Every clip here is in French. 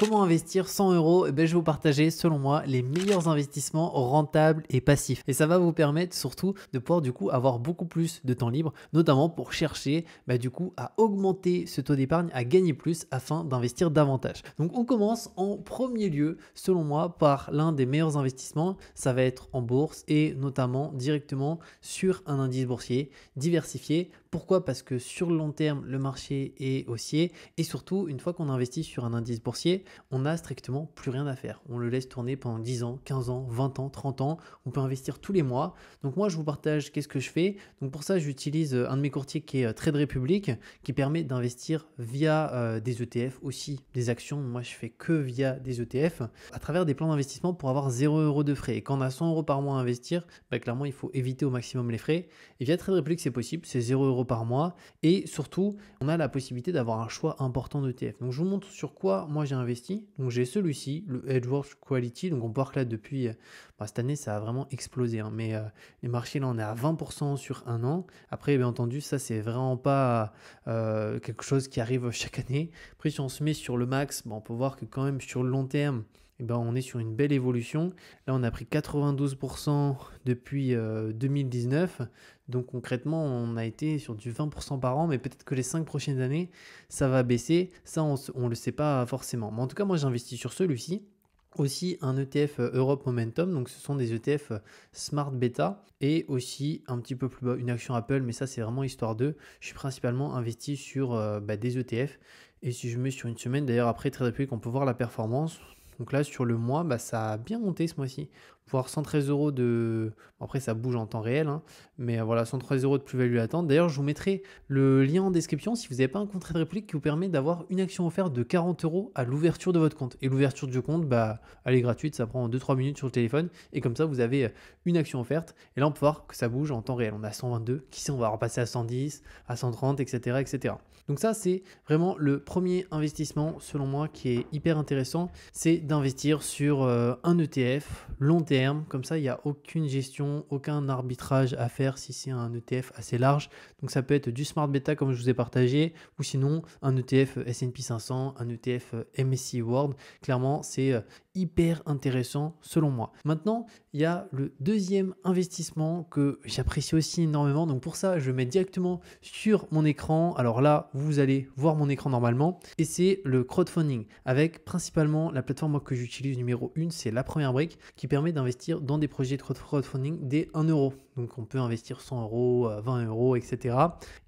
Comment investir 100 euros? Je vais vous partager, selon moi, les meilleurs investissements rentables et passifs. Et ça va vous permettre surtout de pouvoir du coup avoir beaucoup plus de temps libre, notamment pour chercher du coup à augmenter ce taux d'épargne, à gagner plus afin d'investir davantage. Donc on commence en premier lieu, selon moi, par l'un des meilleurs investissements. Ça va être en bourse et notamment directement sur un indice boursier diversifié. Pourquoi? Parce que sur le long terme, le marché est haussier et surtout, une fois qu'on investit sur un indice boursier, on n'a strictement plus rien à faire. On le laisse tourner pendant 10 ans, 15 ans, 20 ans, 30 ans. On peut investir tous les mois. Donc moi, je vous partage qu'est-ce que je fais. Donc pour ça, j'utilise un de mes courtiers qui est Trade Republic, qui permet d'investir via des ETF, aussi des actions. Moi, je fais que via des ETF, à travers des plans d'investissement pour avoir 0 € de frais. Et quand on a 100 € par mois à investir, clairement, il faut éviter au maximum les frais. Et via Trade Republic, c'est possible, c'est 0 € par mois. Et surtout, on a la possibilité d'avoir un choix important d'ETF. Donc je vous montre sur quoi moi j'ai investi. Donc j'ai celui-ci, le Edgeworth Quality. Donc on peut voir que là depuis cette année ça a vraiment explosé, mais les marchés là on est à 20% sur un an. Après bien entendu ça c'est vraiment pas quelque chose qui arrive chaque année. Après si on se met sur le max, on peut voir que quand même sur le long terme on est sur une belle évolution. Là, on a pris 92% depuis 2019. Donc concrètement, on a été sur du 20% par an, mais peut-être que les 5 prochaines années, ça va baisser. Ça, on ne le sait pas forcément. Mais en tout cas, moi, j'investis sur celui-ci. Aussi un ETF Europe Momentum, donc ce sont des ETF Smart Beta, et aussi un petit peu plus bas une action Apple, mais ça c'est vraiment histoire d'eux. Je suis principalement investi sur des ETF, et si je mets sur une semaine, d'ailleurs après Trade Republic, on peut voir la performance. Donc là, sur le mois, ça a bien monté ce mois-ci. Voire 113 € de... Bon, après, ça bouge en temps réel, mais voilà, 113 € de plus-value latente. D'ailleurs, je vous mettrai le lien en description si vous n'avez pas un compte Trade Republic qui vous permet d'avoir une action offerte de 40 € à l'ouverture de votre compte. Et l'ouverture du compte, elle est gratuite, ça prend 2-3 minutes sur le téléphone. Et comme ça, vous avez une action offerte. Et là, on peut voir que ça bouge en temps réel. On a 122, qui sait, on va repasser à 110, à 130, etc., etc. Donc ça, c'est vraiment le premier investissement, selon moi, qui est hyper intéressant. C'est d'investir sur un ETF long terme. Comme ça, il n'y a aucune gestion, aucun arbitrage à faire si c'est un ETF assez large. Donc ça peut être du Smart Beta comme je vous ai partagé, ou sinon un ETF S&P 500, un ETF MSCI World. Clairement, c'est hyper intéressant selon moi. Maintenant, il y a le deuxième investissement que j'apprécie aussi énormément. Donc pour ça, je le mets directement sur mon écran. Alors là, vous allez voir mon écran normalement. Et c'est le crowdfunding avec principalement la plateforme que j'utilise numéro 1, c'est La Première Brique qui permet d'investir dans des projets de crowdfunding dès 1 €. Donc on peut investir 100 €, 20 €, etc.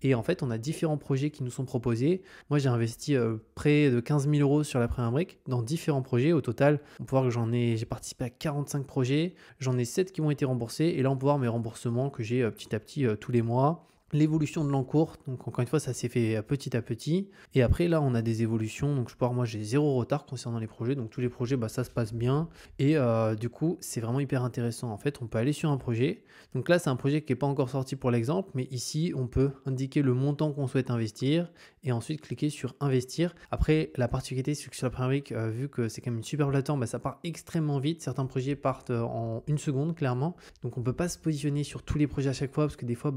Et en fait, on a différents projets qui nous sont proposés. Moi, j'ai investi près de 15 000 € sur La Première Brique dans différents projets. Au total, on peut voir que j'ai participé à 45 projets. J'en ai 7 qui ont été remboursés. Et là, on peut voir mes remboursements que j'ai petit à petit tous les mois. L'évolution de l'encours, donc encore une fois, ça s'est fait petit à petit. Et après, là, on a des évolutions. Donc, je peux voir, moi, j'ai 0 retard concernant les projets. Donc, tous les projets, ça se passe bien. Et du coup, c'est vraiment hyper intéressant. En fait, on peut aller sur un projet. Donc là, c'est un projet qui n'est pas encore sorti pour l'exemple. Mais ici, on peut indiquer le montant qu'on souhaite investir et ensuite cliquer sur investir. Après, la particularité, c'est que sur La Première Brique, vu que c'est quand même une super plateforme, ça part extrêmement vite. Certains projets partent en 1 seconde, clairement. Donc, on ne peut pas se positionner sur tous les projets à chaque fois parce que des fois,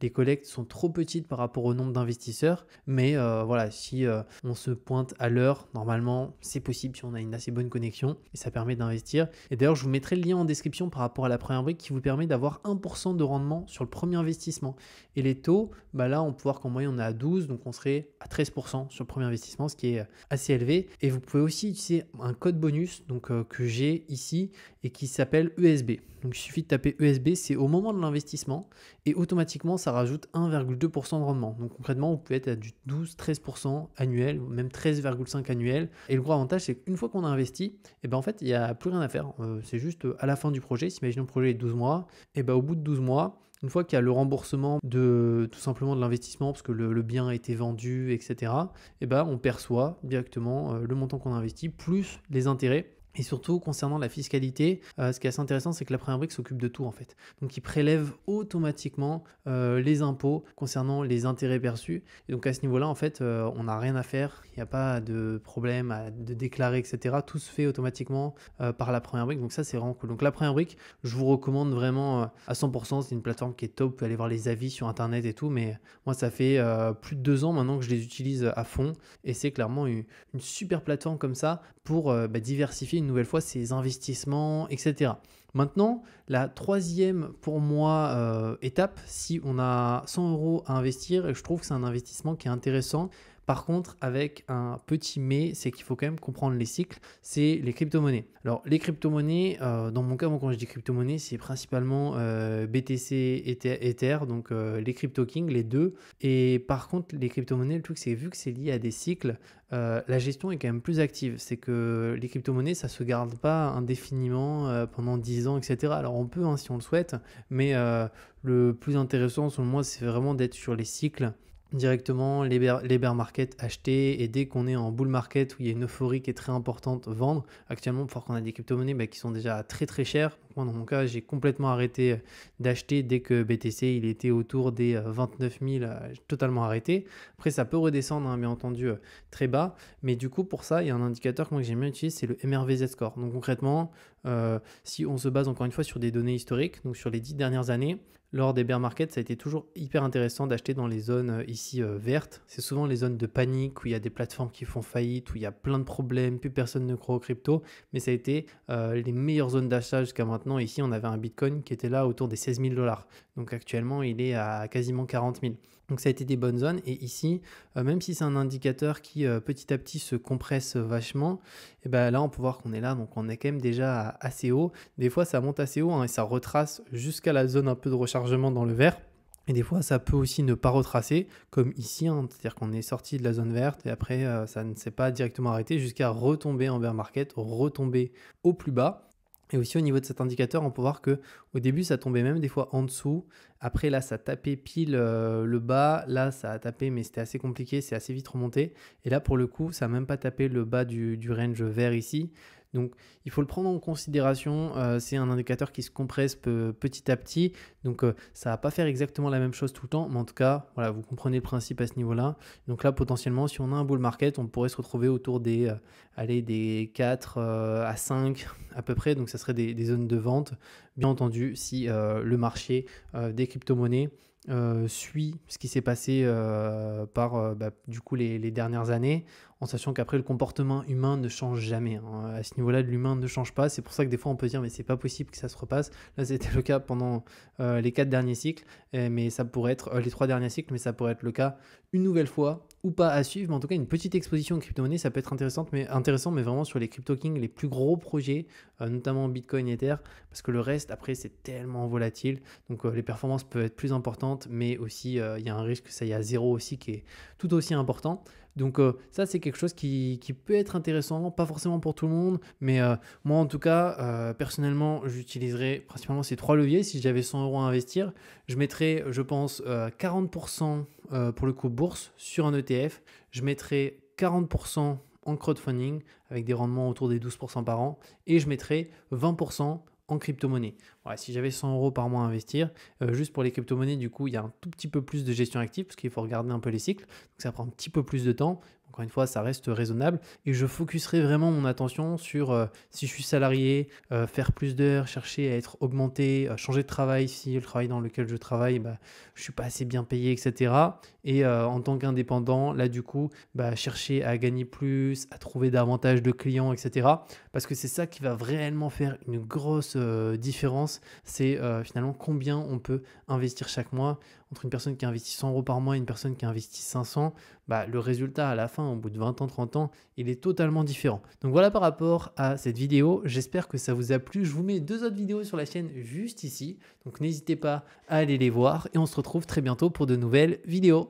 les collectes sont trop petites par rapport au nombre d'investisseurs, mais voilà, si on se pointe à l'heure, normalement c'est possible si on a une assez bonne connexion et ça permet d'investir. Et d'ailleurs, je vous mettrai le lien en description par rapport à La Première Brique qui vous permet d'avoir 1% de rendement sur le premier investissement. Et les taux, là on peut voir qu'en moyenne on est à 12, donc on serait à 13% sur le premier investissement, ce qui est assez élevé. Et vous pouvez aussi utiliser un code bonus donc que j'ai ici et qui s'appelle ESB. Donc il suffit de taper ESB, c'est au moment de l'investissement et automatiquement ça rajoute 1,2% de rendement. Donc concrètement, vous pouvez être à du 12-13% annuel, ou même 13,5% annuel. Et le gros avantage, c'est qu'une fois qu'on a investi, en fait, il n'y a plus rien à faire. C'est juste à la fin du projet, si imaginons le projet est 12 mois, au bout de 12 mois, une fois qu'il y a le remboursement de tout simplement de l'investissement parce que le bien a été vendu, etc., on perçoit directement le montant qu'on a investi plus les intérêts. Et surtout, concernant la fiscalité, ce qui est assez intéressant, c'est que la première brique s'occupe de tout en fait. Donc, il prélève automatiquement les impôts concernant les intérêts perçus. Et donc, à ce niveau-là, en fait, on n'a rien à faire. Il n'y a pas de problème de déclarer, etc. Tout se fait automatiquement par la première brique. Donc, ça, c'est vraiment cool. Donc, la première brique, je vous recommande vraiment à 100%. C'est une plateforme qui est top. Vous pouvez aller voir les avis sur Internet et tout. Mais moi, ça fait plus de 2 ans maintenant que je les utilise à fond. Et c'est clairement une super plateforme comme ça pour diversifier une nouvelle fois ses investissements, etc. Maintenant, la troisième pour moi étape, si on a 100 euros à investir, et je trouve que c'est un investissement qui est intéressant. Par contre, avec un petit mais, c'est qu'il faut quand même comprendre les cycles, c'est les crypto-monnaies. Alors, les crypto-monnaies, dans mon cas, moi, quand je dis crypto-monnaies, c'est principalement BTC, Ether, donc les crypto kings, les deux. Et par contre, les crypto-monnaies, le truc, c'est vu que c'est lié à des cycles, la gestion est quand même plus active. C'est que les crypto-monnaies, ça ne se garde pas indéfiniment pendant 10 ans, etc. Alors, on peut, hein, si on le souhaite, mais le plus intéressant, selon moi, c'est vraiment d'être sur les cycles directement, les bear market acheter, et dès qu'on est en bull market où il y a une euphorie qui est très importante, vendre. Actuellement, pour qu'on a des crypto-monnaies qui sont déjà très très chères. Moi, dans mon cas, j'ai complètement arrêté d'acheter dès que BTC il était autour des 29 000, j'ai totalement arrêté. Après, ça peut redescendre, hein, bien entendu, très bas. Mais du coup, pour ça, il y a un indicateur que moi que j'aime bien utiliser, c'est le MRVZ score. Donc concrètement, si on se base encore une fois sur des données historiques, donc sur les 10 dernières années, lors des bear markets, ça a été toujours hyper intéressant d'acheter dans les zones ici vertes. C'est souvent les zones de panique où il y a des plateformes qui font faillite, où il y a plein de problèmes, plus personne ne croit aux crypto. Mais ça a été les meilleures zones d'achat jusqu'à maintenant. Ici, on avait un Bitcoin qui était là autour des 16 000 $. Donc actuellement, il est à quasiment 40 000. Donc ça a été des bonnes zones. Et ici, même si c'est un indicateur qui petit à petit se compresse vachement, et ben là, on peut voir qu'on est là. Donc on est quand même déjà assez haut. Des fois, ça monte assez haut, hein, et ça retrace jusqu'à la zone un peu de rechargement dans le vert. Et des fois, ça peut aussi ne pas retracer, comme ici, hein, c'est-à-dire qu'on est sorti de la zone verte et après, ça ne s'est pas directement arrêté jusqu'à retomber en bear market, retomber au plus bas. Et aussi au niveau de cet indicateur, on peut voir que au début, ça tombait même des fois en dessous. Après, là, ça tapait pile le bas. Là, ça a tapé, mais c'était assez compliqué, c'est assez vite remonté. Et là, pour le coup, ça n'a même pas tapé le bas du range vert ici. Donc, il faut le prendre en considération. C'est un indicateur qui se compresse petit à petit. Donc, ça ne va pas faire exactement la même chose tout le temps. Mais en tout cas, voilà, vous comprenez le principe à ce niveau-là. Donc là, potentiellement, si on a un bull market, on pourrait se retrouver autour des 4 à 5 à peu près. Donc, ça serait des zones de vente. Bien entendu, si le marché des crypto-monnaies suit ce qui s'est passé par du coup les dernières années, en sachant qu'après le comportement humain ne change jamais, hein. À ce niveau-là, l'humain ne change pas. C'est pour ça que des fois on peut dire mais c'est pas possible que ça se repasse. Là, c'était le cas pendant les 4 derniers cycles, mais ça pourrait être les 3 derniers cycles, mais ça pourrait être le cas une nouvelle fois ou pas à suivre. Mais en tout cas, une petite exposition aux crypto-monnaies, ça peut être intéressant, mais vraiment sur les crypto kings, les plus gros projets, notamment Bitcoin et Ether, parce que le reste après c'est tellement volatile. Donc les performances peuvent être plus importantes, mais aussi il y a un risque que ça y a zéro aussi qui est tout aussi important. Donc ça c'est quelque chose qui peut être intéressant, pas forcément pour tout le monde, mais moi en tout cas personnellement j'utiliserais principalement ces 3 leviers. Si j'avais 100 euros à investir, je mettrais je pense 40% pour le coup bourse sur un ETF, je mettrais 40% en crowdfunding avec des rendements autour des 12% par an, et je mettrais 20% en crypto-monnaie. Ouais, si j'avais 100 euros par mois à investir, juste pour les crypto-monnaies, du coup, il y a un tout petit peu plus de gestion active parce qu'il faut regarder un peu les cycles. Donc, ça prend un petit peu plus de temps. Encore une fois, ça reste raisonnable. Et je focuserai vraiment mon attention sur si je suis salarié, faire plus d'heures, chercher à être augmenté, changer de travail si le travail dans lequel je travaille, je ne suis pas assez bien payé, etc. Et en tant qu'indépendant, là, du coup, chercher à gagner plus, à trouver davantage de clients, etc. Parce que c'est ça qui va réellement faire une grosse différence. C'est finalement combien on peut investir chaque mois. Entre une personne qui investit 100 euros par mois et une personne qui investit 500, le résultat à la fin, au bout de 20 ans, 30 ans, il est totalement différent. Donc voilà par rapport à cette vidéo. J'espère que ça vous a plu. Je vous mets 2 autres vidéos sur la chaîne juste ici. Donc n'hésitez pas à aller les voir et on se retrouve très bientôt pour de nouvelles vidéos.